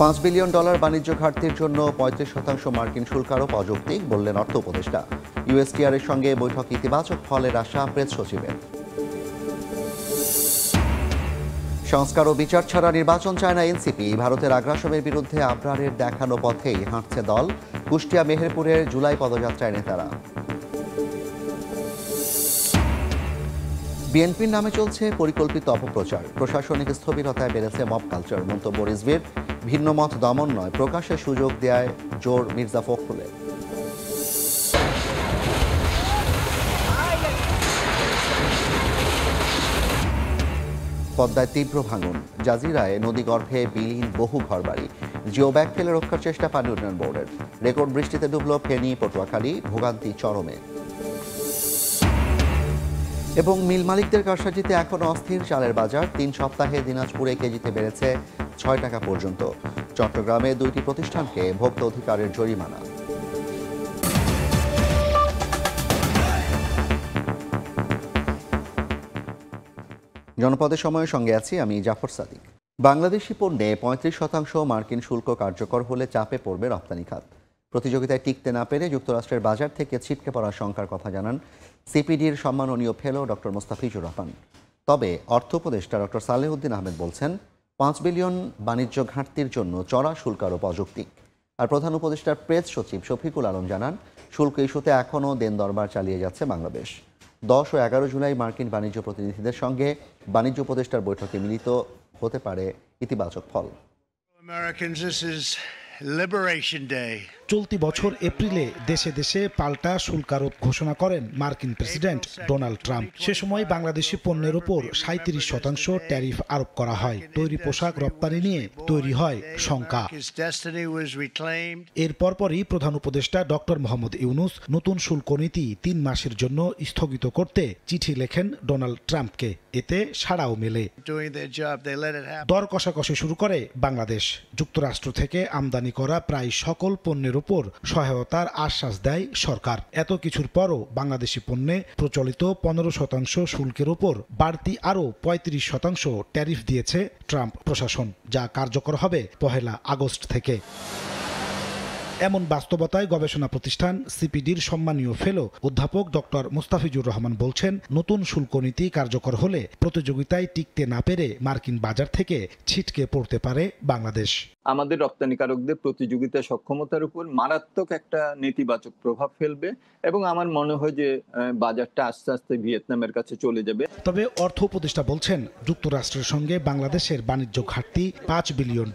$5 billion বাণিজ্য ঘাটতির জন্য 35% মার্কিন শুল্ক আরোপ অযৌক্তিক বললেন অর্থ উপদেষ্টা। ইউএসটিআর এর সঙ্গে বৈঠক ইতিবাচক ফলের আশা প্রেস সচিবের। সংস্কার ও বিচার ছাড়া নির্বাচন চায় না এনসিপি। ভারতের আগ্রাসনের বিরুদ্ধে আবরারের দেখানো পথেই হাঁটছে দল। কুষ্টিয়া মেহেরপুরের জুলাই পদযাত্রায় নেতারা। বিএনপির নামে চলছে পরিকল্পিত অপপ্রচার। প্রশাসনিক স্থবিরতায় বেড়েছে মব কালচার। মন্তব্য রিজভির। ভিন্ন মত দমন নয়, প্রকাশের সুযোগ দেয় জোর মির্জা ফখরুলের। পদ্মায় তীব্র ভাঙন। জাজিরায় নদীগর্ভে বিলীন বহু ঘরবাড়ি। জিও ব্যাগ ফেলে রক্ষার চেষ্টা পানি উন্নয়ন বোর্ডের। রেকর্ড বৃষ্টিতে ডুবল ফেনী, পটুয়াখালী। ভোগান্তি চরমে। এবং মিল মালিকদের কারসাজিতে এখনও অস্থির চালের বাজার। 3 সপ্তাহে দিনাজপুরে কেজিতে বেড়েছে 6 টাকা পর্যন্ত। চট্টগ্রামে 2টি প্রতিষ্ঠানকে ভোক্তা অধিকারের জরিমানা। জনপদের সময়ের সঙ্গে আছি আমি জাফর সাদিক। বাংলাদেশি পণ্যে 35% মার্কিন শুল্ক কার্যকর হলে চাপে পড়বে রপ্তানি খাত। প্রতিযোগিতায় টিকতে না পেরে যুক্তরাষ্ট্রের বাজার থেকে ছিটকে পড়ার শঙ্কার কথা জানান সিপিডির সম্মাননীয় ফেলো ডক্টর মোস্তাফিজুর রহমান। তবে অর্থ উপদেষ্টা ডক্টর সালেহউদ্দিন আহমেদ বলছেন, 5 বিলিয়ন বাণিজ্য ঘাটতির জন্য চড়া শুল্ক আরোপ অযৌক্তিক। আর প্রধান উপদেষ্টার প্রেস সচিব শফিকুল আলম জানান, শুল্ক ইস্যুতে এখনও দেন দরবার চালিয়ে যাচ্ছে বাংলাদেশ। 10 ও 11 জুলাই মার্কিন বাণিজ্য প্রতিনিধিদের সঙ্গে বাণিজ্য উপদেষ্টার বৈঠকে মিলিত হতে পারে ইতিবাচক ফল। চলতি বছর এপ্রিলে দেশে দেশে পাল্টা শুল্ক আরোপ ঘোষণা করেন মার্কিন প্রেসিডেন্ট ডোনাল্ড ট্রাম্প। সে সময় বাংলাদেশি পণ্যের ওপর 37% ট্যারিফ আরোপ করা হয়। তৈরি পোশাক রপ্তানি নিয়ে তৈরি হয় শঙ্কা। এর পরপরই প্রধান উপদেষ্টা ডক্টর মোহাম্মদ ইউনুস নতুন শুল্ক নীতি 3 মাসের জন্য স্থগিত করতে চিঠি লেখেন ডোনাল্ড ট্রাম্পকে। এতে সাড়াও মেলে। দর কষাকষি শুরু করে বাংলাদেশ। যুক্তরাষ্ট্র থেকে আমদানি করা প্রায় সকল পণ্যের উপর সহায়তার আশ্বাস দেয় সরকার। এত কিছুর পরও বাংলাদেশি পণ্যে প্রচলিত 15% শুল্কের উপর বাড়তি আরও 35% ট্যারিফ দিয়েছে ট্রাম্প প্রশাসন, যা কার্যকর হবে 1 আগস্ট থেকে। এমন বাস্তবতায় গবেষণা প্রতিষ্ঠান সিপিডির সম্মানীয় ফেলো অধ্যাপক ডক্টর মোস্তাফিজুর রহমান বলছেন, নতুন শুল্ক নীতি কার্যকর হলে প্রতিযোগিতায় টিকতে না পেরে মার্কিন বাজার থেকে ছিটকে পড়তে পারে বাংলাদেশ। আমাদের রপ্তানিকারকদের প্রতিযোগিতা সক্ষমতার উপর মারাত্মক একটা নেতিবাচক প্রভাব ফেলবে এবং আমার মনে হয় যে বাজারটা আস্তে আস্তে ভিয়েতনামের কাছে চলে যাবে। তবে অর্থ উপদেষ্টা বলছেন, যুক্তরাষ্ট্রের সঙ্গে বাংলাদেশের বাণিজ্য ঘাটতি $5 বিলিয়ন।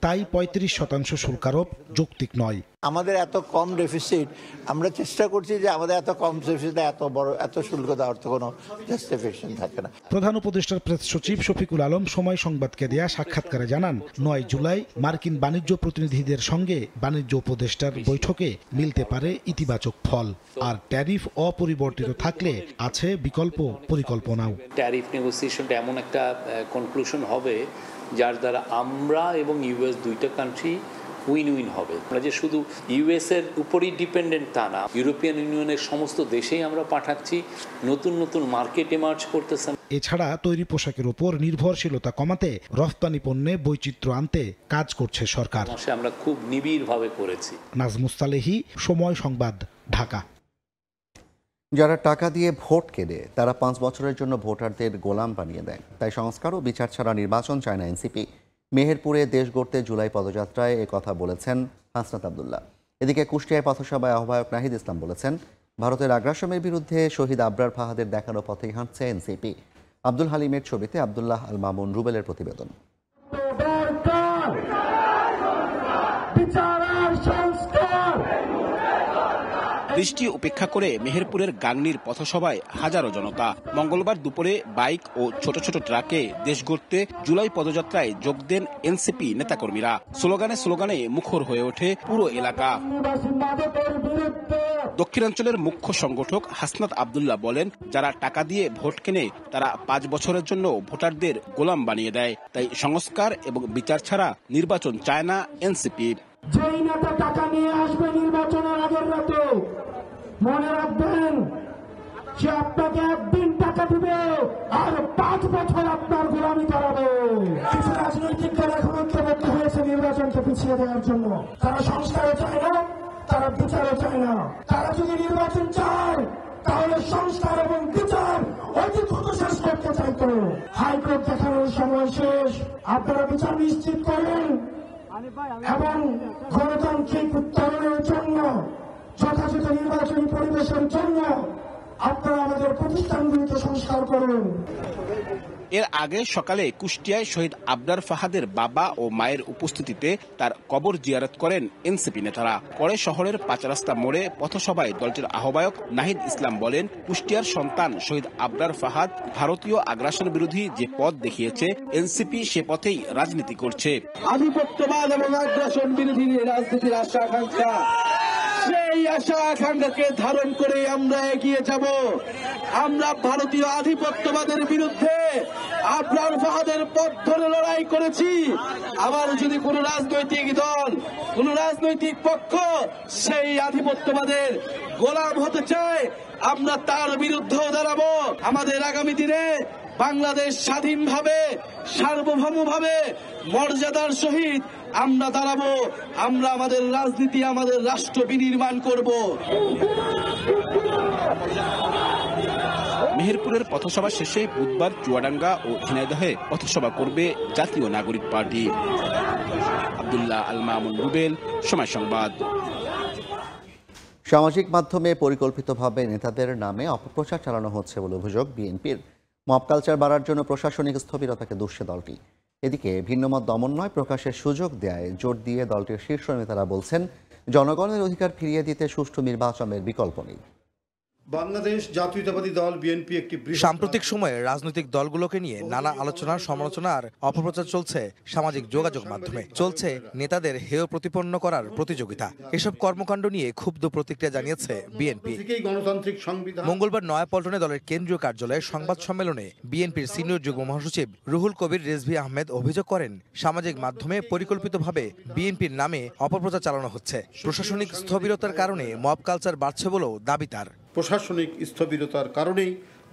তাই 35% শুল্ক আরোপ যৌক্তিক নয়। আমাদের এত কম ডেফিসিট, আমরা চেষ্টা করছি যে আমাদের এত কম ডেফিসিটে এত শুল্ক দেওয়ার তো কোনো জাস্টিফিকেশন থাকে না। প্রধান উপদেষ্টার প্রেস সচিব শফিকুল আলম সময় সংবাদকে দেয়া সাক্ষাৎকারে জানান, 9 জুলাই মার্কিন বাণিজ্য প্রতিনিধিদের সঙ্গে বাণিজ্য উপদেষ্টার বৈঠকে মিলতে পারে ইতিবাচক ফল। আর ট্যারিফ অপরিবর্তিত থাকলে আছে বিকল্প পরিকল্পনাও। ট্যারিফ নেগোসিয়েশনটা এমন একটা কনক্লুশন হবে যার দ্বারা আমরা এবং ইউএস দুইটা কান্ট্রি উইন উইন হবে। আমরা যে শুধু ইউএস এর উপরই ডিপেন্ডেন্ট তা না, ইউরোপিয়ান ইউনিয়নের সমস্ত দেশেই আমরা পাঠাচ্ছি। নতুন নতুন মার্কেট এমার্জ করতেছে। এছাড়া তৈরি পোশাকের উপর নির্ভরশীলতা কমাতে রফতানি পণ্যে বৈচিত্র্য আনতে কাজ করছে সরকার। আমরা খুব নিবিড়ভাবে করেছি। নাজমুস সালেহী, সময় সংবাদ, ঢাকা। যারা টাকা দিয়ে ভোট কেনে তারা 5 বছরের জন্য ভোটারদের গোলাম বানিয়ে দেয়। তাই সংস্কার ও বিচার ছাড়া নির্বাচন চায় না এনসিপি। মেহেরপুরে দেশ গড়তে জুলাই পদযাত্রায় কথা বলেছেন হাসনাত আবদুল্লাহ। এদিকে কুষ্টিয়ায় পথসভায় আহ্বায়ক নাহিদ ইসলাম বলেছেন, ভারতের আগ্রাসনের বিরুদ্ধে শহীদ আবরার ফাহাদের দেখানো পথেই হাঁটছে এনসিপি। আব্দুল হালিমের ছবিতে আবদুল্লাহ আল মামুন রুবেলের প্রতিবেদন। বৃষ্টি উপেক্ষা করে মেহেরপুরের গাংনীর পথসভায় হাজারো জনতা। মঙ্গলবার দুপুরে বাইক ও ছোট ছোট ট্রাকে দেশ গড়তে জুলাই পদযাত্রায় যোগ দেন এনসিপি নেতাকর্মীরা। স্লোগানে মুখর হয়ে ওঠে পুরো এলাকা। দক্ষিণাঞ্চলের মুখ্য সংগঠক হাসনাত আবদুল্লাহ বলেন, যারা টাকা দিয়ে ভোট কেনে তারা 5 বছরের জন্য ভোটারদের গোলাম বানিয়ে দেয়। তাই সংস্কার এবং বিচার ছাড়া নির্বাচন চায় না এনসিপি। যেই নেতা টাকা নিয়ে আসবে নির্বাচনের আগের রাতে, মনে রাখবেন সে আপনাকে একদিন টাকা দিবে আর 5 বছর আপনার গোলামি করাবে। কিছু রাজনৈতিক দল এখন ঐক্যবদ্ধ হয়েছে নির্বাচনকে পিছিয়ে দেওয়ার জন্য। তারা সংস্কারও চায় না, তারা বিচারও চায় না। তারা যদি নির্বাচন চায় তাহলে সংস্কার এবং বিচার অতি দ্রুত শেষ করতে চাইতো। হাইকোর্ট দেখানোর সময় শেষ। আপনারা বিচার নিশ্চিত করেন এবং গণতান্ত্রিক উত্তরণের জন্য, যথাযথ নির্বাচনী পরিবেশের জন্য আপনারা আমাদের প্রতিষ্ঠানগুলিকে সংস্কার করুন। এর আগে সকালে কুষ্টিয়ায় শহীদ আবরার ফাহাদের বাবা ও মায়ের উপস্থিতিতে তার কবর জিয়ারত করেন এনসিপি নেতারা। পরে শহরের ৫ রাস্তা মোড়ে পথসভায় দলটির আহ্বায়ক নাহিদ ইসলাম বলেন, কুষ্টিয়ার সন্তান শহীদ আবরার ফাহাদ ভারতীয় আগ্রাসন বিরোধী যে পথ দেখিয়েছে, এনসিপি সে পথেই রাজনীতি করছে। আধিপত্যবাদ এবং আগ্রাসন বিরোধী রাজনীতির আশা আকাঙ্ক্ষা, সেই আশা আকাঙ্ক্ষাকে ধারণ করে আমরা এগিয়ে যাব। আমরা ভারতীয় আধিপত্যবাদের বিরুদ্ধে আবরার ফাহাদের পথ ধরে লড়াই করেছি। আবার যদি কোন রাজনৈতিক দল, কোন রাজনৈতিক পক্ষ সেই আধিপত্যবাদের গোলাম হতে চায়, আমরা তার বিরুদ্ধেও দাঁড়াবো। আমাদের আগামী দিনে বাংলাদেশ স্বাধীনভাবে, সার্বভৌমভাবে, মর্যাদার সহিত আমরা দাঁড়াবো। আমরা আমাদের রাজনীতি, আমাদের রাষ্ট্র বিনির্মাণ করব। মেহেরপুরের পথসভা শেষে বুধবার চুয়াডাঙ্গা ও ঝিনাইদহে পথসভা করবে জাতীয় নাগরিক পার্টি। আব্দুল্লাহ আল মামুন রুবেল, সময় সংবাদ। সামাজিক মাধ্যমে পরিকল্পিতভাবে নেতাদের নামে অপপ্রচার চালানো হচ্ছে বলে অভিযোগ বিএনপির। মব কালচার বাড়ার জন্য প্রশাসনিক স্থবিরতাকে দুষছে দলটি। এদিকে ভিন্নমত দমন নয়, প্রকাশের সুযোগ দেয় জোর দিয়ে দলটির শীর্ষ নেতারা বলছেন, জনগণের অধিকার ফিরিয়ে দিতে সুষ্ঠু নির্বাচনের বিকল্প নেই। বাংলাদেশ জাতীয়তাবাদী দল বিএনপি একটি সাম্প্রতিক সময়ে রাজনৈতিক দলগুলোকে নিয়ে নানা আলোচনা, সমালোচনা আর অপপ্রচার চলছে সামাজিক যোগাযোগ মাধ্যমে। চলছে নেতাদের হেয় প্রতিপন্ন করার প্রতিযোগিতা। এসব কর্মকাণ্ড নিয়ে ক্ষুব্ধ প্রতিক্রিয়া জানিয়েছে বিএনপি। গণতান্ত্রিক সংবিধান মঙ্গলবার নয়াপল্টনে দলের কেন্দ্রীয় কার্যালয়ে সংবাদ সম্মেলনে বিএনপির সিনিয়র যুগ্ম মহাসচিব রুহুল কবির রেজভী আহমেদ অভিযোগ করেন, সামাজিক মাধ্যমে পরিকল্পিতভাবে বিএনপির নামে অপপ্রচার চালানো হচ্ছে। প্রশাসনিক স্থবিরতার কারণে মব কালচার বাড়ছে বলেও দাবি তার। প্রশাসনিক স্থবিরতার কারণেই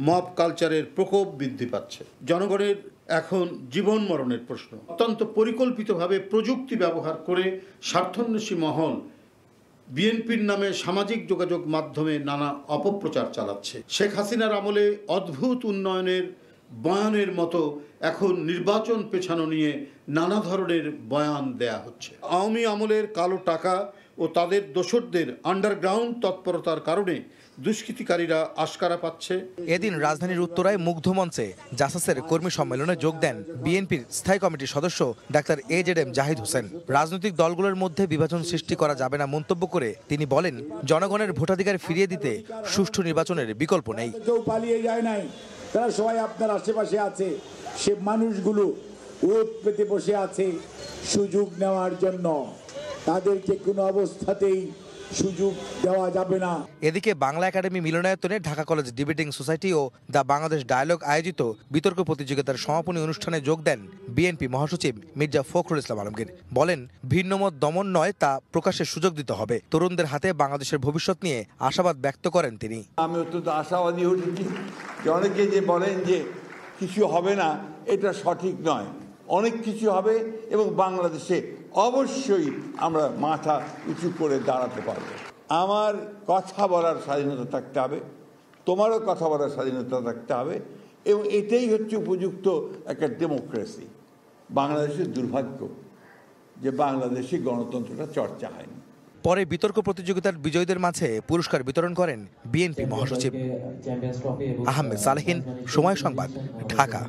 মব কালচারের প্রকোপ বৃদ্ধি পাচ্ছে। জনগণের এখন জীবন মরণের প্রশ্ন। অত্যন্ত পরিকল্পিতভাবে প্রযুক্তি ব্যবহার করে স্বার্থান্বেষী মহল বিএনপির নামে সামাজিক যোগাযোগ মাধ্যমে নানা অপপ্রচার চালাচ্ছে। শেখ হাসিনার আমলে অদ্ভুত উন্নয়নের বয়ানের মতো এখন নির্বাচন পেছানো নিয়ে নানা ধরনের বয়ান দেয়া হচ্ছে। আওয়ামী আমলের কালো টাকা ও তাদের দোসরদের আন্ডারগ্রাউন্ড তৎপরতার কারণে দুষ্কৃতিকারীরা আশকারা পাচ্ছে। এদিন রাজধানীর উত্তরায় মুগ্ধ মঞ্চে জাসাসের কর্মী সম্মেলনে যোগ দেন বিএনপির স্থায়ী কমিটির সদস্য ডাক্তার এজেডএম জাহিদ হোসেন। রাজনৈতিক দলগুলোর মধ্যে বিভাজন সৃষ্টি করা যাবে না মন্তব্য করে তিনি বলেন, জনগণের ভোটাধিকার ফিরিয়ে দিতে সুষ্ঠু নির্বাচনের বিকল্প নেই। কেউ পালিয়ে যায় নাই, তারা সবাই আপনার আশেপাশে আছে। সে মানুষগুলো ওত পেতে বসে আছে সুযোগ নেওয়ার জন্য। তাদেরকে কোনো অবস্থাতেই সুযোগ দেওয়া যাবে না। এদিকে বাংলা একাডেমি মিলনায়তনে ঢাকা কলেজ ডিবেটিং সোসাইটি ও দ্য বাংলাদেশ ডায়ালগ আয়োজিত বিতর্ক প্রতিযোগিতার সমাপনী অনুষ্ঠানে যোগ দেন বিএনপি মহাসচিব মির্জা ফখরুল ইসলাম আলমগীর। বলেন, ভিন্নমত দমন নয়, তা প্রকাশের সুযোগ দিতে হবে। তরুণদের হাতে বাংলাদেশের ভবিষ্যৎ নিয়ে আশাবাদ ব্যক্ত করেন তিনি। আমি অত্যন্ত আশাবাদী হচ্ছি যে অনেকে যে বলেন যে কিছু হবে না, এটা সঠিক নয়। অনেক কিছু হবে এবং বাংলাদেশে অবশ্যই আমরা মাথা উঁচু করে দাঁড়াতে পারবো। আমার কথা বলার স্বাধীনতা থাকতে হবে, তোমারও কথা বলার স্বাধীনতা থাকতে হবে, এবং এটাই হচ্ছে উপযুক্ত একটা ডেমোক্রেসি। বাংলাদেশের দুর্ভাগ্য যে বাংলাদেশে গণতন্ত্রটা চর্চা হয়নি। পরে বিতর্ক প্রতিযোগিতার বিজয়ীদের মাঝে পুরস্কার বিতরণ করেন বিএনপি মহাসচিব। আহমেদ সালেহিন, সময় সংবাদ, ঢাকা।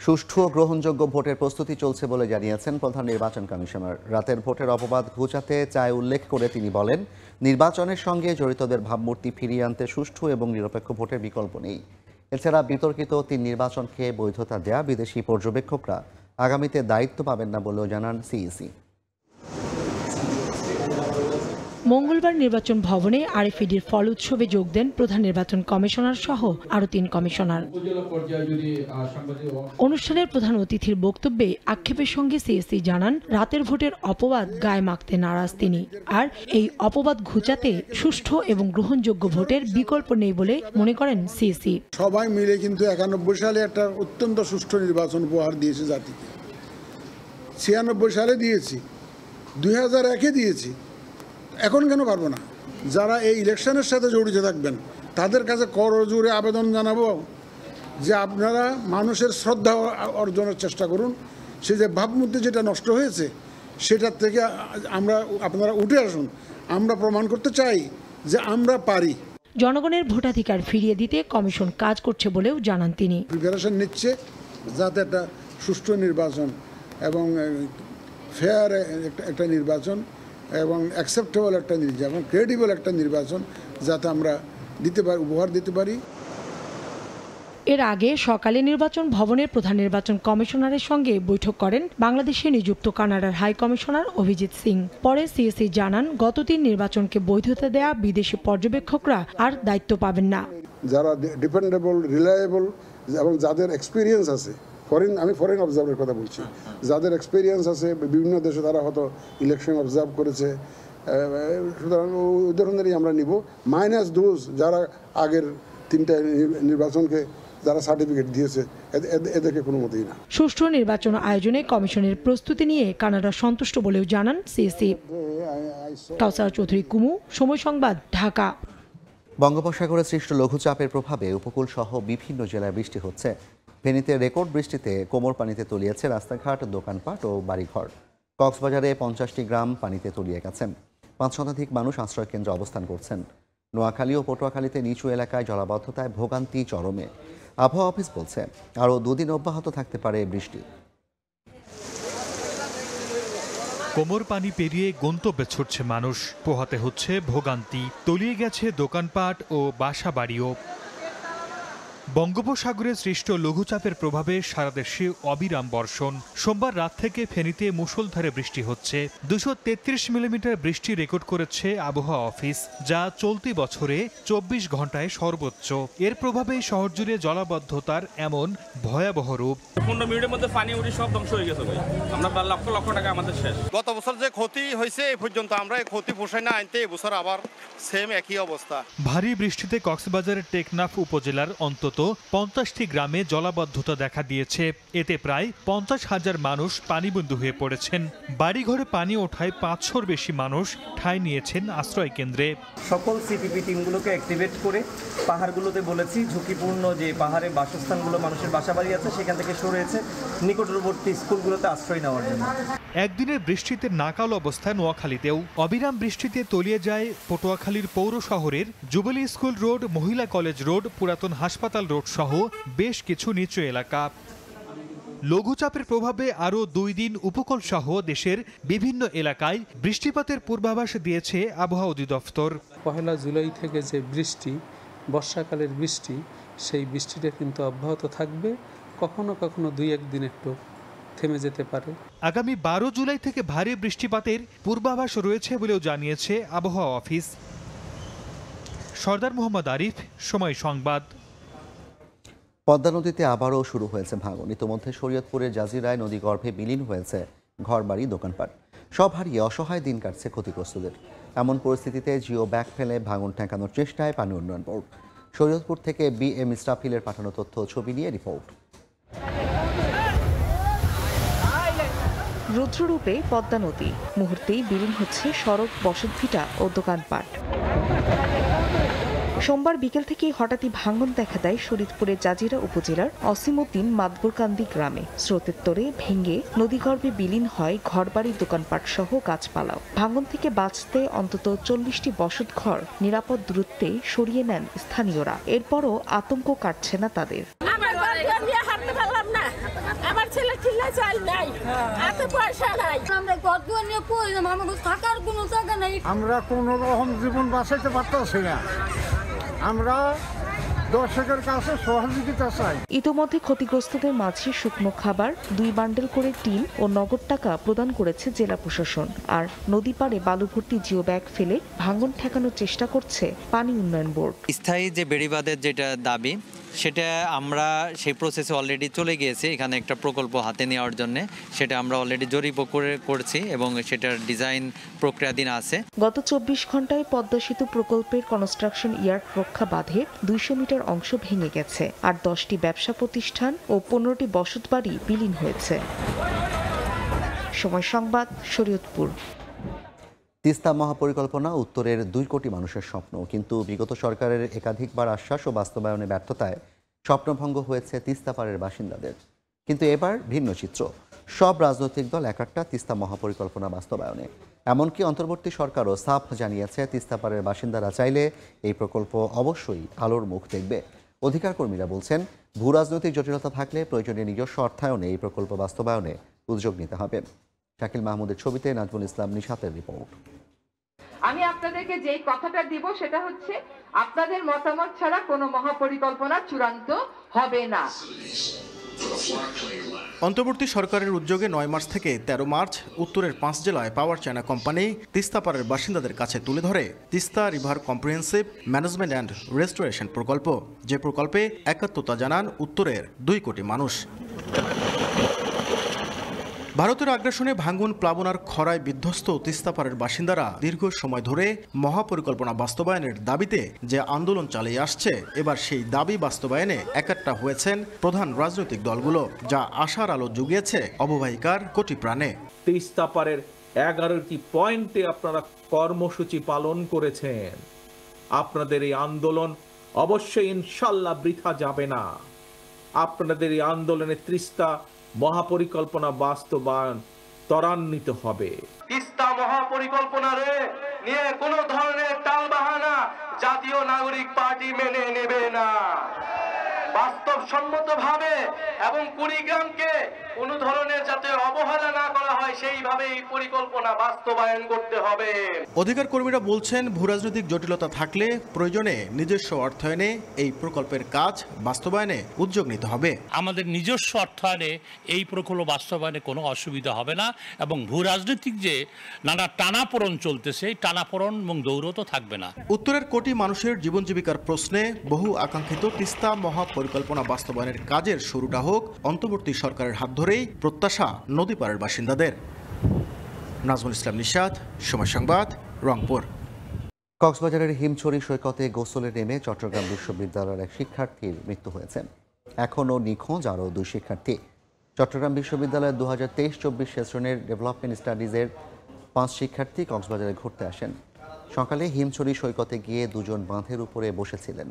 সুষ্ঠু ও গ্রহণযোগ্য ভোটের প্রস্তুতি চলছে বলে জানিয়েছেন প্রধান নির্বাচন কমিশনার। রাতের ভোটের অপবাদ ঘুচাতে চায় উল্লেখ করে তিনি বলেন, নির্বাচনের সঙ্গে জড়িতদের ভাবমূর্তি ফিরিয়ে আনতে সুষ্ঠু এবং নিরপেক্ষ ভোটের বিকল্প নেই। এছাড়া বিতর্কিত 3 নির্বাচনকে বৈধতা দেয়া বিদেশি পর্যবেক্ষকরা আগামীতে দায়িত্ব পাবেন না বলেও জানান সিইসি। মঙ্গলবার নির্বাচন ভবনে আরএফইডির ফল উৎসবে যোগ দেন প্রধান নির্বাচন কমিশনার সহ আরও 3 কমিশনার। অনুষ্ঠানের প্রধান অতিথির বক্তব্যে আক্ষেপের সঙ্গে সিইসি জানান, রাতের ভোটের অপবাদ গায়ে মাখতে নারাজ তিনি। আর এই অপবাদ ঘুচাতে সুষ্ঠু এবং গ্রহণযোগ্য ভোটের বিকল্প নেই বলে মনে করেন সিইসি। সবাই মিলে কিন্তু 91 সালে একটা অত্যন্ত সুষ্ঠু নির্বাচন উপহার দিয়েছে জাতিকে। 96 সালে দিয়েছি, 2001-এ দিয়েছি, এখন কেন পারবো না? যারা এই ইলেকশনের সাথে জড়িত থাকবেন তাদের কাছে করজোড়ে আবেদন জানাবো যে আপনারা মানুষের শ্রদ্ধা অর্জনের চেষ্টা করুন। সে যে ভাবমূর্তি যেটা নষ্ট হয়েছে সেটার থেকে আপনারা উঠে আসুন। আমরা প্রমাণ করতে চাই যে আমরা পারি। জনগণের ভোটাধিকার ফিরিয়ে দিতে কমিশন কাজ করছে বলেও জানান তিনি। প্রিপারেশন নিচ্ছে যাতে একটা সুষ্ঠু নির্বাচন এবং ফেয়ার একটা নির্বাচন এবং অ্যাকসেপ্টেবল একটা নির্বাচন, ক্রেডিবল একটা নির্বাচন যাতে আমরা দিতে পারি, উপহার দিতে পারি। এর আগে সকালে নির্বাচন ভবনের প্রধান নির্বাচন কমিশনারের সঙ্গে বৈঠক করেন বাংলাদেশে নিযুক্ত কানাডার হাই কমিশনার অভিজিৎ সিং। পরে সিএসি জানান গত 3 নির্বাচনকে বৈধতা দেয়া বিদেশি পর্যবেক্ষকরা আর দায়িত্ব পাবেন না। যারা ডিপেন্ডেবল, রিলায়েবল এবং যাদের এক্সপিরিয়েন্স আছে, আমি ফরেন অবজার্ভের কথা বলছি, যাদের এক্সপিরিয়েন্স আছে বিভিন্ন দেশে তারা হয়তো ইলেকশন অবজার্ভ করেছে, সুতরাং ওই ধরনেরই আমরা নিব, মাইনাস দোজ যারা আগের 3টা নির্বাচনকে যারা সার্টিফিকেট দিয়েছে এদেরকে কোনো মতেই না। সুষ্ঠু নির্বাচন আয়োজনে কমিশনের প্রস্তুতি নিয়ে কানাডা সন্তুষ্ট বলেও জানান সিএসি। কাউসার চৌধুরী কুমু, সময় সংবাদ, ঢাকা। বঙ্গোপসাগরে সৃষ্ট লঘুচাপের প্রভাবে উপকূল সহ বিভিন্ন জেলায় বৃষ্টি হচ্ছে। ফেনীতে রেকর্ড বৃষ্টিতে কোমর পানিতে তলিয়েছে রাস্তাঘাট, দোকানপাট ও বাড়িঘর। কক্সবাজারে 50টি গ্রাম পানিতে তলিয়ে গেছেন। 5 শতাধিক মানুষ আশ্রয়কেন্দ্রে অবস্থান করছেন। নোয়াখালী ও পটুয়াখালীতে নিচু এলাকায় জলাবদ্ধতায় ভোগান্তি চরমে। আবহাওয়া অফিস বলছে আরও 2 দিন অব্যাহত থাকতে পারে বৃষ্টি। কোমর পানি পেরিয়ে গন্তব্যে ছুটছে মানুষ, পোহাতে হচ্ছে ভোগান্তি, তলিয়ে গেছে দোকানপাট ও বাসা বাড়িও। বঙ্গোপসাগরে সৃষ্ট লঘুচাপের প্রভাবে সারা দেশে অবিরাম বর্ষণ। সোমবার রাত থেকে ফেনীতে মুষলধারে বৃষ্টি হচ্ছে। 233 মিলিমিটার বৃষ্টি রেকর্ড করেছে আবহাওয়া অফিস, যা চলতি বছরে 24 ঘন্টায় সর্বোচ্চ। এর প্রভাবে শহর জুড়ে জলাবদ্ধতার এমন ভয়াবহ রূপ। 15 মিনিটের মধ্যে পানি উঠে সব ধ্বংস হয়ে গেছে ভাই। আমরা লক্ষ লক্ষ টাকা আমাদের শেষ। গত বছর যে ক্ষতি হয়েছে এই পর্যন্ত আমরা এই ক্ষতি পোষায় না আনতে এবছর আবার সেম একই অবস্থা। ভারী বৃষ্টিতে কক্সবাজারের টেকনাফ উপজেলার অন্তত 50টি গ্রামে জলাবদ্ধতা দেখা দিয়েছে। এতে প্রায় 50,000 মানুষ পানিবন্দী হয়ে পড়েছেন। বাড়িঘরে পানি ওঠায় 500-র বেশি মানুষ ঠাঁই নিয়েছেন আশ্রয় কেন্দ্রে। সকল সিপিপি টিমগুলোকে অ্যাক্টিভেট করে পাহাড়গুলোতে বলেছি ঝুঁকিপূর্ণ যে পাহাড়ে বাসস্থানগুলো মানুষের বাসাবাড়ি আছে সেখান থেকে সরেছে নিকটবর্তী স্কুলগুলোতে আশ্রয় নেওয়ার জন্য। একদিনের বৃষ্টিতে নাকাল অবস্থা নোয়াখালীতেও। অবিরাম বৃষ্টিতে তলিয়ে যায় পটুয়াখালীর পৌর শহরের জুবিলি স্কুল রোড, মহিলা কলেজ রোড, পুরাতন হাসপাতাল রোড সহ বেশ কিছু নিচু এলাকা। লঘুচাপের প্রভাবে আরও 2 দিন উপকূল সহ দেশের বিভিন্ন এলাকায় বৃষ্টিপাতের পূর্বাভাস দিয়েছে আবহাওয়া অধিদপ্তর। 1 জুলাই থেকে যে বৃষ্টি, বর্ষাকালের বৃষ্টি, সেই বৃষ্টিটা কিন্তু অব্যাহত থাকবে। কখনো কখনো 2-1 দিন একটু থেমে যেতে পারে। আগামী 12 জুলাই থেকে ভারী বৃষ্টিপাতের পূর্বাভাস রয়েছে বলেও জানিয়েছে আবহাওয়া অফিস। সরদার মোহাম্মদ আরিফ, সময় সংবাদ। পদ্মা নদীতে আবারও শুরু হয়েছে ভাঙন। ইতোমধ্যে শরীয়তপুরের জাজিরায় নদীগর্ভে বিলীন হয়েছে ঘরবাড়ি, দোকানপাট। সব হারিয়ে অসহায় দিন কাটছে ক্ষতিগ্রস্তদের। এমন পরিস্থিতিতে জিও ব্যাগ ফেলে ভাঙন ঠেকানোর চেষ্টায় পানি উন্নয়ন বোর্ড। শরীয়তপুর থেকে BM ইসরাফিলের পাঠানো তথ্য ছবি নিয়ে রিপোর্ট। রুদ্ররূপে পদ্মা নদী, মুহূর্তেই বিলীন হচ্ছে সড়ক, বসতভিটা ও দোকানপাট। সোমবার বিকেল থেকেই হঠাৎই ভাঙন দেখা দেয় শরীয়তপুরের জাজিরা উপজেলার অসীমউদ্দিন মাদবুরকান্দি গ্রামে। স্রোতের তোড়ে ভেঙে নদীগর্ভে বিলীন হয় ঘরবাড়ি, দোকানপাট সহ গাছপালাও। ভাঙন থেকে বাঁচতে অন্তত 40টি বসতঘর নিরাপদ দূরত্বে সরিয়ে নেন স্থানীয়রা। এরপরও আতঙ্ক কাটছে না তাদের। আমার ছেলে ছিল চাই নাই, এত পয়সা নাই, আমরা কত নিয়ে কইলাম, আমাদের থাকার কোনো জায়গা নাই। আমরা কোনো রকম জীবন বাঁচাইতে পারতাছি না। আমরা দর্শকের কাছে সহযোগিতা চাই। ইতোমধ্যে ক্ষতিগ্রস্তদের মাঝে শুকনো খাবার, 2 বান্ডেল করে টিন ও নগদ টাকা প্রদান করেছে জেলা প্রশাসন। আর নদী পাড়ে বালু ভর্তি জিও ব্যাগ ফেলে ভাঙন ঠেকানোর চেষ্টা করছে পানি উন্নয়ন বোর্ড। স্থায়ী যে বেড়িবাঁধের যেটা দাবি, সেটা আমরা সেই প্রসেসে অলরেডি চলে গিয়েছি। এখানে একটা প্রকল্প হাতে নেওয়ার জন্য সেটা আমরা অলরেডি জরিপ করছি এবং সেটার ডিজাইন প্রক্রিয়াধীন আছে। গত 24 ঘন্টায় পদ্মা সেতু প্রকল্পের কনস্ট্রাকশন ইয়ার্ড রক্ষা বাঁধের 200 মিটার অংশ ভেঙে গেছে। আর 10টি ব্যবসা প্রতিষ্ঠান ও 15টি বসতবাড়ি বিলীন হয়েছে। সময় সংবাদ, শরীয়তপুর। তিস্তা মহাপরিকল্পনা উত্তরের 2 কোটি মানুষের স্বপ্ন, কিন্তু বিগত সরকারের একাধিকবার আশ্বাস ও বাস্তবায়নে ব্যর্থতায় স্বপ্নভঙ্গ হয়েছে তিস্তা পাড়ের বাসিন্দাদের। কিন্তু এবার ভিন্ন চিত্র। সব রাজনৈতিক দল একাট্টা তিস্তা মহাপরিকল্পনা বাস্তবায়নে। এমনকি অন্তর্বর্তী সরকারও সাফ জানিয়েছে তিস্তা পাড়ের বাসিন্দারা চাইলে এই প্রকল্প অবশ্যই আলোর মুখ দেখবে। অধিকার কর্মীরা বলছেন, ভূ রাজনৈতিক জটিলতা থাকলে প্রয়োজনীয় নিজস্ব অর্থায়নে এই প্রকল্প বাস্তবায়নে উদ্যোগ নিতে হবে। শাকিল মাহমুদের ছবিতে নাজমুল ইসলাম নিশাতের রিপোর্ট। আমি আপনাদেরকে যেই কথাটা দিব সেটা হচ্ছে, আপনাদের মতামত ছাড়া কোনো মহাপরিকল্পনা চূড়ান্ত হবে না। অন্তর্বর্তী সরকারের উদ্যোগে 9 মার্চ থেকে 13 মার্চ উত্তরের 5 জেলায় পাওয়ার চায়না কোম্পানি তিস্তা পাড়ের বাসিন্দাদের কাছে তুলে ধরে Teesta river comprehensive management and restoration প্রকল্প, যে প্রকল্পে একাত্মতা জানান উত্তরের 2 কোটি মানুষ। ভারতের আগ্রাসনে ভাঙ্গন, প্লাবন আর খরায় বিধ্বস্ত তিস্তা পাড়ের বাসিন্দারা দীর্ঘ সময় ধরে মহাপরিকল্পনা বাস্তবায়নের দাবিতে যে আন্দোলন চালিয়ে আসছে, এবার সেই দাবি বাস্তবায়নে একাট্টা হয়েছেন প্রধান রাজনৈতিক দলগুলো, যা আশার আলো জুগিয়েছে অববাহিকার কোটি প্রাণে। তিস্তা পাড়ের 11টি পয়েন্টে আপনারা কর্মসূচি পালন করেছেন। আপনাদের এই আন্দোলন অবশ্যই ইনশাল্লাহ বৃথা যাবে না। আপনাদের এই আন্দোলনে তিস্তা মহাপরিকল্পনা বাস্তবায়ন ত্বরান্বিত হবে। তিস্তা মহাপরিকল্পনারে নিয়ে কোনো ধরনের টালবাহানা জাতীয় নাগরিক পার্টি মেনে নেবে না। বাস্তবসম্মতভাবে এবং কুড়িগ্রামকে কোনো ধরনের যাতে অবহেলা না করা হয় সেইভাবে এই পরিকল্পনা বাস্তবায়ন করতে হবে। অধিকার কর্মীরা বলছেন, ভূরাজনৈতিক জটিলতা থাকলে প্রয়োজনে নিজস্ব অর্থায়নে এই প্রকল্পের কাজ বাস্তবায়নে উদ্যোগ নিতে হবে। আমাদের নিজস্ব অর্থায়নে এই প্রকল্প বাস্তবায়নে কোনো অসুবিধা হবে না, এবং ভূরাজনৈতিক যে নানা টানাপোড়ন চলতেছে এই টানাপোড়ন এবং দৌড় তো থাকবে না। উত্তরের কোটি মানুষের জীবন জীবিকার প্রশ্নে বহু আকাঙ্ক্ষিত তিস্তা মহাপরিকল্পনা বাস্তবায়নের কাজের শুরুটা হোক অন্তর্বর্তী সরকারের হাত ধরেই প্রত্যাশা নদীপাড়ের বাসিন্দাদের। নাজমুল ইসলাম নিশাত, সময় সংবাদ, রংপুর। কক্সবাজারের হিমছড়ি সৈকতে গোসলে নেমে চট্টগ্রাম বিশ্ববিদ্যালয়ের এক শিক্ষার্থীর মৃত্যু হয়েছে। এখনও নিখোঁজ আরও 2 শিক্ষার্থী। চট্টগ্রাম বিশ্ববিদ্যালয়ের 2023-24 সেশনের ডেভেলপমেন্ট স্টাডিজের 5 শিক্ষার্থী কক্সবাজারে ঘুরতে আসেন। সকালে হিমছড়ি সৈকতে গিয়ে 2 জন বাঁধের উপরে বসেছিলেন,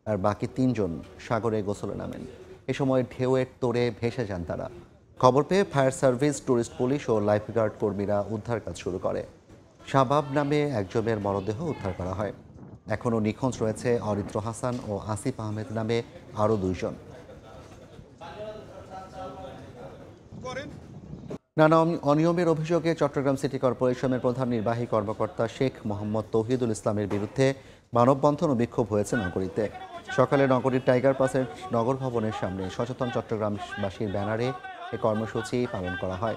আর বাকি 3 জন সাগরে গোসলে নামেন। এ সময় ঢেউয়ের তোড়ে ভেসে যান তারা। খবর পেয়ে ফায়ার সার্ভিস, টুরিস্ট পুলিশ ও লাইফগার্ড কর্মীরা উদ্ধার কাজ শুরু করে। শাবাব নামে একজনের মরদেহ উদ্ধার করা হয়। এখনও নিখোঁজ রয়েছে অরিত্র হাসান ও আসিফ আহমেদ নামে আরও 2 জন। নানা অনিয়মের অভিযোগে চট্টগ্রাম সিটি কর্পোরেশনের প্রধান নির্বাহী কর্মকর্তা শেখ মোহাম্মদ তৌহিদুল ইসলামের বিরুদ্ধে মানববন্ধন ও বিক্ষোভ হয়েছে নগরীতে। সকালে নগরীর টাইগার পাসের নগর ভবনের সামনে সচেতন চট্টগ্রামবাসীর ব্যানারে এ কর্মসূচি পালন করা হয়।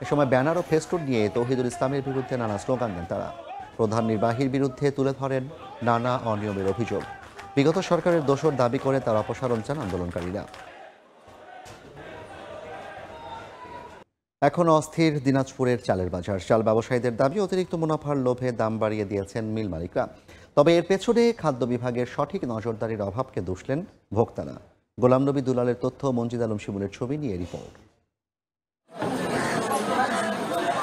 এ সময় ব্যানার ও ফেস্টুন নিয়ে তৌহিদুল ইসলামের বিরুদ্ধে নানা স্লোগান দেন তারা। প্রধান নির্বাহীর বিরুদ্ধে তুলে ধরেন নানা অনিয়মের অভিযোগ। বিগত সরকারের দোষর দাবি করে তার অপসারণ চান আন্দোলনকারীরা। এখন অস্থির দিনাজপুরের চালের বাজার। চাল ব্যবসায়ীদের দাবি, অতিরিক্ত মুনাফার লোভে দাম বাড়িয়ে দিয়েছেন মিল মালিকরা। তবে এর পেছনে খাদ্য বিভাগের সঠিক নজরদারির অভাবকে দুষলেন ভোক্তারা। গোলাম নবী দুলালের তথ্য, মঞ্জিদ আলম শিমুলের ছবি নিয়ে রিপোর্ট।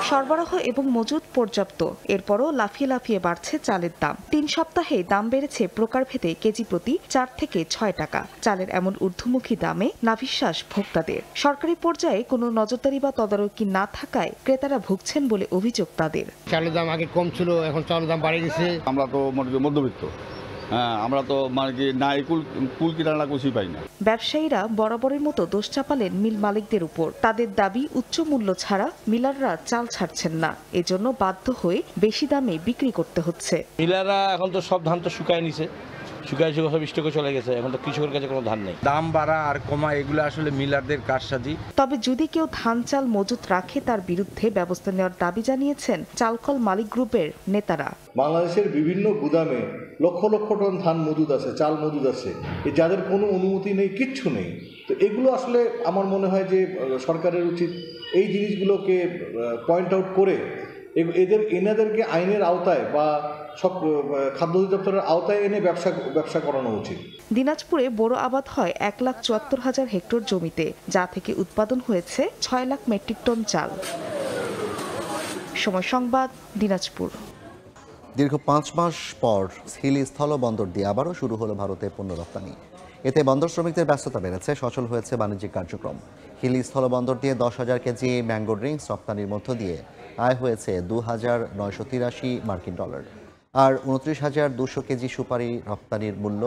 সরবরাহ এবং মজুদ পর্যাপ্ত, এরপরও লাফিয়ে লাফিয়ে বাড়ছে চালের দাম। 3 সপ্তাহে দাম বেড়েছে প্রকারভেদে কেজি প্রতি 4 থেকে 6 টাকা। চালের এমন ঊর্ধ্বমুখী দামে নাভিশ্বাস ভোক্তাদের। সরকারি পর্যায়ে কোনো নজরদারি বা তদারকি না থাকায় ক্রেতারা ভুগছেন বলে অভিযোগ তাদের। চালের দাম আগে কম ছিল, এখন চালের দাম বাড়ে গেছে। আমরা তো মধ্যবিত্ত, আমরা তো মানে কি না কুল কিনারা কুচি পাই না। ব্যবসায়ীরা বরাবরের মতো দোষ চাপালেন মিল মালিকদের উপর। তাদের দাবি, উচ্চ মূল্য ছাড়া মিলাররা চাল ছাড়ছেন না, এজন্য বাধ্য হয়ে বেশি দামে বিক্রি করতে হচ্ছে। মিলাররা এখন তো সব ধান তো শুকায় নিছে, শুকায় সব স্টকে চলে গেছে, এখন তো কৃষকের কাছে কোনো ধান নেই। দাম বাড়া আর কমা এগুলো আসলে মিলারদের কারসাজি। তবে যদি কেউ ধান চাল মজুত রাখে তার বিরুদ্ধে ব্যবস্থা নেওয়ার দাবি জানিয়েছেন চালকল মালিক গ্রুপের নেতারা। বাংলাদেশের বিভিন্ন গুদামে লক্ষ লক্ষ টন ধান মজুদ আছে, চাল মজুদ আছে, যাদের কোনো অনুমতি নেই, কিচ্ছু নেই। তো এগুলো আসলে আমার মনে হয় যে সরকারের উচিত এই জিনিসগুলোকে পয়েন্ট আউট করে এনাদেরকে আইনের আওতায় বা সব খাদ্য অধিদপ্তরের আওতায় এনে ব্যবসা করানো উচিত। দিনাজপুরে বোরো আবাদ হয় 1,74,000 হেক্টর জমিতে, যা থেকে উৎপাদন হয়েছে 6 লাখ মেট্রিক টন চাল। সময় সংবাদ, দিনাজপুর। দীর্ঘ 5 মাস পর হিলি স্থলবন্দর দিয়ে আবারও শুরু হলো ভারতে পণ্য রপ্তানি। এতে বন্দর শ্রমিকদের ব্যস্ততা বেড়েছে, সচল হয়েছে বাণিজ্যিক কার্যক্রম। হিলি স্থলবন্দর দিয়ে 10,000 কেজি ম্যাঙ্গো ড্রিঙ্কস রপ্তানির মধ্য দিয়ে আয় হয়েছে $2,983 মার্কিন ডলার। আর 29,200 কেজি সুপারি রপ্তানির মূল্য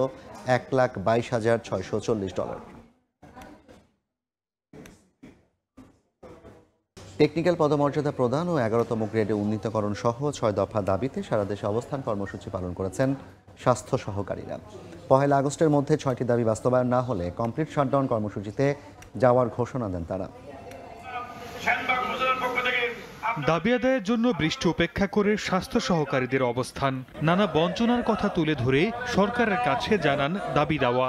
$1,22,640। টেকনিক্যাল পদমর্যাদা প্রদান ও 11তম গ্রেডে উন্নীতকরণ সহ 6 দফা দাবিতে সারা দেশে অবস্থান কর্মসূচি পালন করেছেন স্বাস্থ্য সহকারীরা। 1 আগস্টের মধ্যে 6টি দাবি বাস্তবায়ন না হলে কমপ্লিট শাটডাউন কর্মসূচিতে যাওয়ার ঘোষণা দেন তারা। দাবি আদায়ের জন্য বৃষ্টি উপেক্ষা করে স্বাস্থ্য সহকারীদের অবস্থান, নানা বঞ্চনার কথা তুলে ধরে সরকারের কাছে জানান দাবি দেওয়া।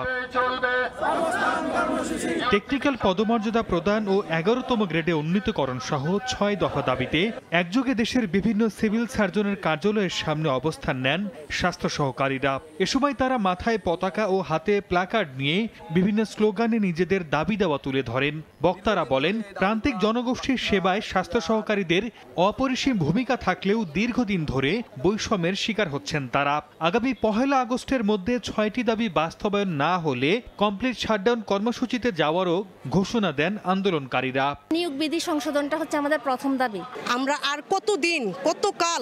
টেকনিক্যাল পদমর্যাদা প্রদান ও 11তম গ্রেডে উন্নীতকরণ সহ 6 দফা দাবিতে একযোগে দেশের বিভিন্ন সিভিল সার্জনের কার্যালয়ের সামনে অবস্থান নেন স্বাস্থ্য সহকারীরা। এ সময় তারা মাথায় পতাকা ও হাতে প্ল্যাকার্ড নিয়ে বিভিন্ন স্লোগানে নিজেদের দাবি দেওয়া তুলে ধরেন। বক্তারা বলেন, প্রান্তিক জনগোষ্ঠীর সেবায় স্বাস্থ্য সহকারীদের অপরিসীম ভূমিকা থাকলেও দীর্ঘদিন ধরে বৈষম্যের শিকার হচ্ছেন তারা। আগামী 1 আগস্টের মধ্যে 6টি দাবি বাস্তবায়ন না হলে কমপ্লিট শাটডাউন কর্মসূচিতে যাওয়ারও ঘোষণা দেন আন্দোলনকারীরা। নিয়োগ বিধি সংশোধনটা হচ্ছে আমাদের প্রথম দাবি। আমরা আর কতদিন কতকাল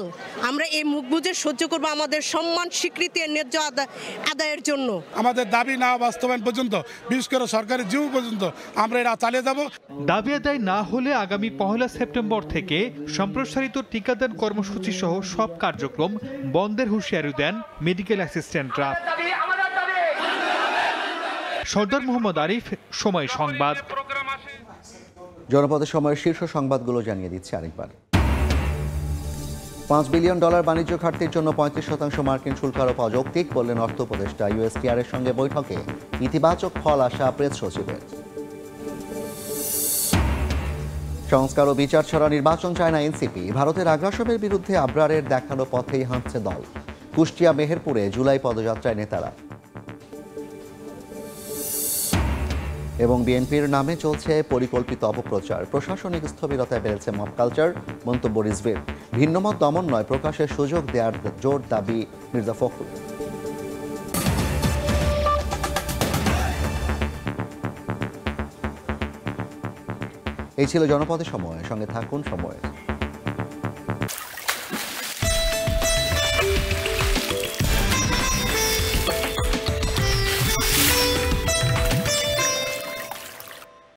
আমরা এই মুখ বুজে সহ্য করব আমাদের সম্মান স্বীকৃতি ন্যায্য আদায়ের জন্য? আমাদের দাবি না বাস্তবায়ন পর্যন্ত, বিশেষ করে সরকারি জিও পর্যন্ত আমরা এটা চালিয়ে যাব। দাবি আদায় না হলে আগামী 1 সেপ্টেম্বর থেকে সম্প্রসারিত টিকাদান কর্মসূচি সহ সব কার্যক্রম বন্ধের হুঁশিয়ারি দেন মেডিকেল অ্যাসিস্ট্যান্টরা। সর্দার মোহাম্মদ আরিফ, সময় সংবাদ। জনপদের সময়ের শীর্ষ সংবাদগুলো জানিয়ে দিচ্ছে আরেকবার। $5 বিলিয়ন বাণিজ্য ঘাটতির জন্য 35% মার্কিন শুল্ক আরোপ অযৌক্তিক বললেন অর্থ উপদেষ্টা। USTR এর সঙ্গে বৈঠকে ইতিবাচক ফল আশা প্রেস সচিবের। সংস্কার ও বিচার ছাড়া নির্বাচন চায় না এনসিপি। ভারতের আগ্রাসনের বিরুদ্ধে আবরারের দেখানো পথেই হাঁটছে দল। কুষ্টিয়া মেহেরপুরে জুলাই পদযাত্রায় নেতারা। এবং বিএনপির নামে চলছে পরিকল্পিত অপপ্রচার, প্রশাসনিক স্থবিরতায় বেড়েছে মব কালচার, মন্তব্য রিজভির। ভিন্নমত দমন নয়, প্রকাশের সুযোগ দেওয়ার জোর দাবি মির্জা ফখরুল। এই ছিল জনপদের সময়, সঙ্গে থাকুন সময়।